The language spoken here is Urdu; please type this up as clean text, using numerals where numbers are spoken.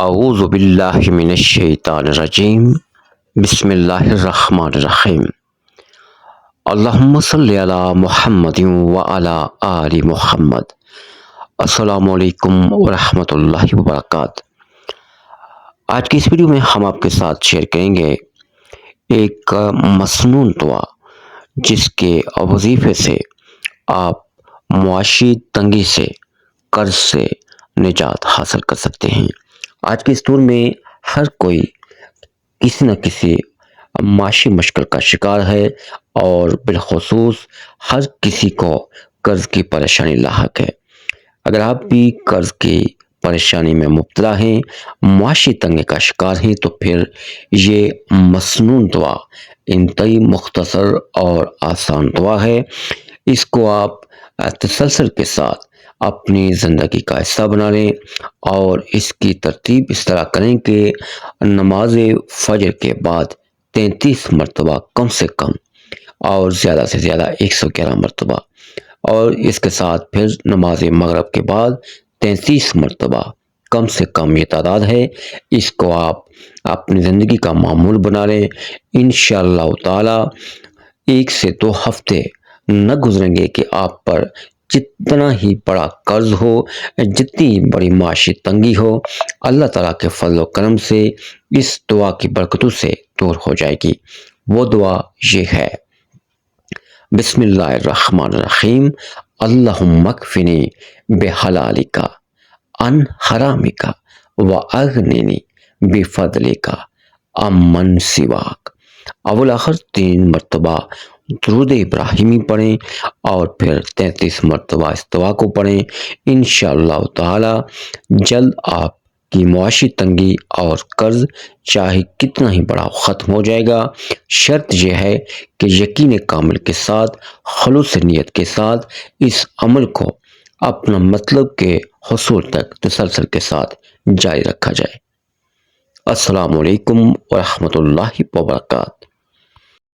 اعوذ باللہ من الشیطان الرجیم بسم اللہ الرحمن الرحیم اللہم صلی علی محمد وعلی آل محمد۔ السلام علیکم ورحمۃ اللہ وبرکاتہ۔ آج کی اس ویڈیو میں ہم آپ کے ساتھ شیئر کریں گے ایک مسنون دعا جس کے وظیفے سے آپ معاشی تنگی سے، قرض سے نجات حاصل کر سکتے ہیں۔ آج کے اس دور میں ہر کوئی کسی نہ کسی معاشی مشکل کا شکار ہے اور بالخصوص ہر کسی کو قرض کی پریشانی لاحق ہے۔ اگر آپ بھی قرض کی پریشانی میں مبتلا ہیں، معاشی تنگی کا شکار ہیں، تو پھر یہ مسنون دعا انتہائی مختصر اور آسان دعا ہے۔ اس کو آپ تسلسل کے ساتھ اپنی زندگی کا حصہ بنا لیں اور اس کی ترتیب اس طرح کریں کہ نماز فجر کے بعد 33 مرتبہ کم سے کم اور زیادہ سے زیادہ 111 مرتبہ، اور اس کے ساتھ پھر نماز مغرب کے بعد 33 مرتبہ کم سے کم یہ تعداد ہے۔ اس کو آپ اپنی زندگی کا معمول بنا لیں۔ انشاءاللہ تعالی 1 سے 2 ہفتے نہ گزریں گے کہ آپ پر جتنا ہی بڑا قرض ہو، جتنی بڑی معاشی تنگی ہو، اللہ تعالیٰ کے فضل و کرم سے اس دعا کی برکتوں سے دور ہو جائے گی۔ وہ دعا یہ ہے: بسم اللہ الرحمن الرحیم، اللہم اکفنی بحلالک عن حرامک واغننی بفضلک عمن سواک۔ اول آخر 3 مرتبہ درود ابراہیمی پڑھیں اور پھر 33 مرتبہ اس دعا کو پڑھیں۔ انشاءاللہ تعالی جلد آپ کی معاشی تنگی اور قرض چاہے کتنا ہی بڑا ختم ہو جائے گا۔ شرط یہ ہے کہ یقین کامل کے ساتھ، خلوص نیت کے ساتھ اس عمل کو اپنا مطلب کے حصول تک تسلسل کے ساتھ جاری رکھا جائے۔ السلام علیکم ورحمۃ اللہ وبرکاتہ۔